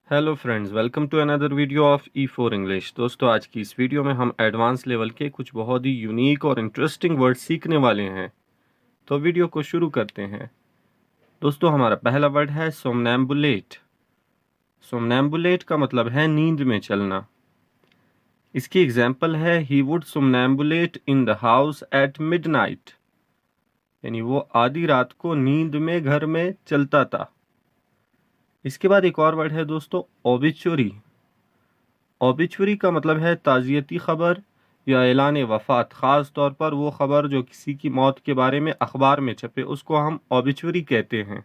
Hello friends, welcome to another video of E4 English. दोस्तों, आज की इस वीडियो में हम एडवांस लेवल के कुछ बहुत ही यूनिक और इंटरेस्टिंग वर्ड सीखने वाले हैं। तो वीडियो को शुरू करते हैं। दोस्तों, हमारा पहला वर्ड है सोमनैम्बुलेट। सोमनैम्बुलेट का मतलब है नींद में चलना। इसकी एग्जाम्पल है he would somnambulate in the house at midnight, यानी वो आधी रात को नींद में घर में चलता था। इसके बाद एक और वर्ड है दोस्तों, ओबिचुरी। ऑबिचुरी का मतलब है ताज़ियती ख़बर या ऐलान वफ़ात। ख़ास तौर पर वो ख़बर जो किसी की मौत के बारे में अखबार में छपे, उसको हम ऑबिचुरी कहते हैं।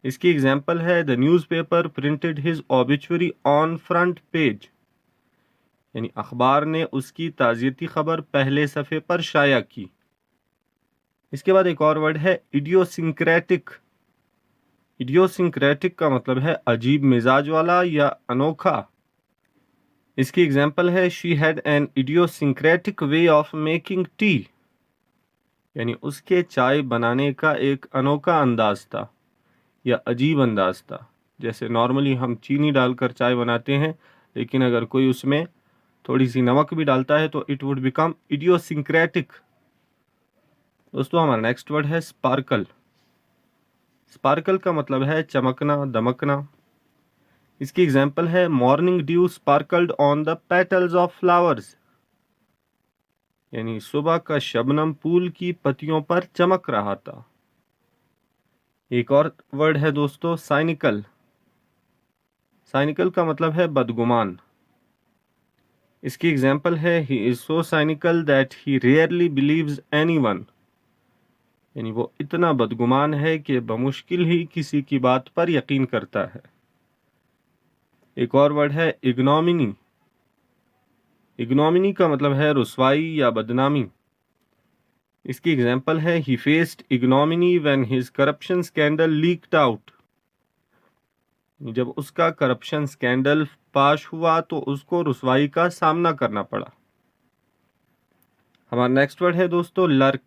इसकी एग्जाम्पल है the newspaper printed his obituary on front page, यानी अखबार ने उसकी ताज़ियती ख़बर पहले सफ़े पर शाया की। इसके बाद एक और वर्ड है इडियोसिंक्रेटिक। इडियोसिंक्रेटिक का मतलब है अजीब मिजाज वाला या अनोखा। इसकी एग्जाम्पल है she had an idiosyncratic way of making tea, यानी उसके चाय बनाने का एक अनोखा अंदाज था या अजीब अंदाज था। जैसे नॉर्मली हम चीनी डालकर चाय बनाते हैं, लेकिन अगर कोई उसमें थोड़ी सी नमक भी डालता है तो इट वुड बिकम इडियोसिंक्रेटिक। दोस्तों, हमारा नेक्स्ट वर्ड है स्पार्कल। स्पार्कल का मतलब है चमकना, दमकना। इसकी एग्जाम्पल है morning due sparkled on the petals of flowers, यानी सुबह का शबनम फूल की पत्तियों पर चमक रहा था। एक और वर्ड है दोस्तों, साइनिकल। साइनिकल का मतलब है बदगुमान। इसकी एग्जाम्पल है he is so cynical that he rarely believes anyone, यानी वो इतना बदगुमान है कि बमुश्किल ही किसी की बात पर यकीन करता है। एक और वर्ड है इग्नोमिनी। इग्नोमिनी का मतलब है रुसवाई या बदनामी। इसकी एग्जाम्पल है ही faced ignominy when his corruption scandal leaked out, जब उसका करप्शन स्कैंडल पाश हुआ तो उसको रुसवाई का सामना करना पड़ा। हमारा नेक्स्ट वर्ड है दोस्तों, लर्क।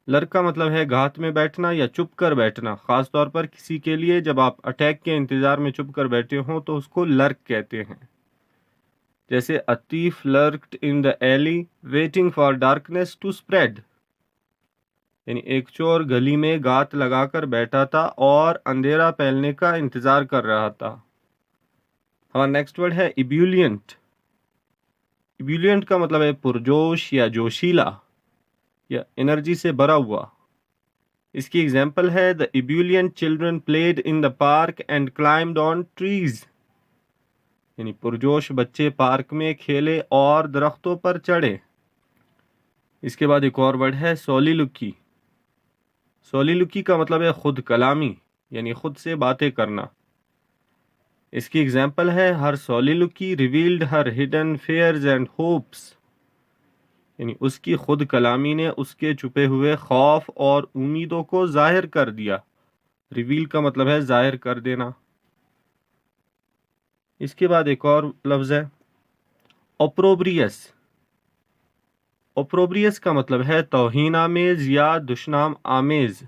लर्क का मतलब है घात में बैठना या चुप कर बैठना। खास तौर पर किसी के लिए जब आप अटैक के इंतजार में चुप कर बैठे हो तो उसको लर्क कहते हैं। जैसे a thief lurked in the alley waiting for darkness to spread, यानी एक चोर गली में गात लगाकर बैठा था और अंधेरा फैलने का इंतजार कर रहा था। हमारा नेक्स्ट वर्ड है इब्यूलियंट। इब्यूलियंट का मतलब है पुरजोश या जोशीला या एनर्जी से भरा हुआ। इसकी एग्जाम्पल है the ebullient children played in the park and climbed on trees, यानी पुरजोश बच्चे पार्क में खेले और दरख्तों पर चढ़े। इसके बाद एक और वर्ड है सोलिलुकी। सोलिलुकी का मतलब है खुद कलामी, यानी खुद से बातें करना। इसकी एग्जाम्पल है her soliloquy revealed her hidden fears and hopes, यानी उसकी खुद कलामी ने उसके छुपे हुए खौफ और उम्मीदों को जाहिर कर दिया। रिवील का मतलब है जाहिर कर देना। इसके बाद एक और लफ्ज़ है ओप्रोब्रियस। ओप्रोब्रियस का मतलब है तौहीन आमेज या दुश्मन आमेज।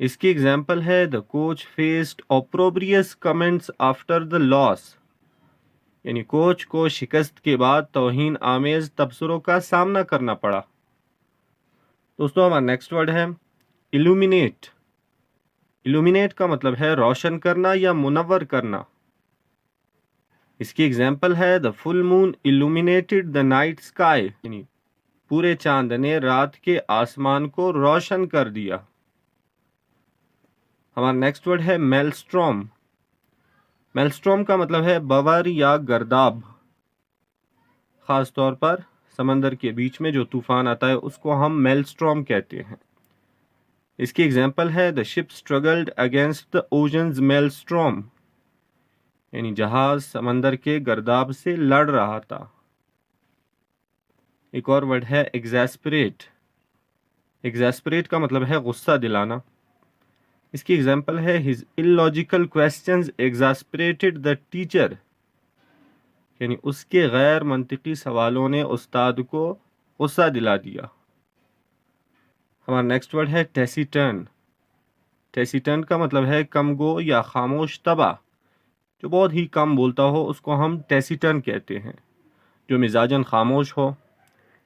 इसकी एग्जाम्पल है the coach faced opprobrious comments after the loss, यानी कोच को शिकस्त के बाद तौहीन आमेज तबसरों का सामना करना पड़ा। दोस्तों, हमारा नेक्स्ट वर्ड है इल्यूमिनेट। इल्यूमिनेट का मतलब है रोशन करना या मुनव्वर करना। इसकी एग्जाम्पल है the full moon illuminated the night sky, यानी पूरे चांद ने रात के आसमान को रोशन कर दिया। हमारा नेक्स्ट वर्ड है मेलस्ट्रॉम। मेलस्ट्रॉम का मतलब है बवर या गर्दाब। खास तौर पर समंदर के बीच में जो तूफान आता है उसको हम मेलस्ट्रॉम कहते हैं। इसकी एग्जाम्पल है the ship struggled against the ocean's maelstrom, यानी जहाज समंदर के गर्दाब से लड़ रहा था। एक और वर्ड है एग्जैस्परेट। एग्जैस्परेट का मतलब है गुस्सा दिलाना। इसकी एग्जाम्पल है his illogical questions exasperated the teacher, यानी उसके गैर मंतिकी सवालों ने उस्ताद को गुस्सा दिला दिया। हमारा नेक्स्ट वर्ड है टेसिटर्न। टेसिटन का मतलब है कम गो या खामोश तबा। जो बहुत ही कम बोलता हो उसको हम टेसिटन कहते हैं, जो मिजाजन खामोश हो।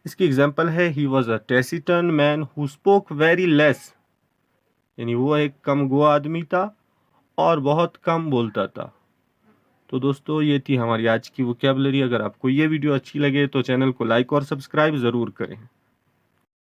इसकी एग्जांपल है he was a taciturn man who spoke very less, यानी वो एक कम गो आदमी था और बहुत कम बोलता था। तो दोस्तों ये थी हमारी आज की वोकैबुलरी। अगर आपको ये वीडियो अच्छी लगे तो चैनल को लाइक और सब्सक्राइब ज़रूर करें।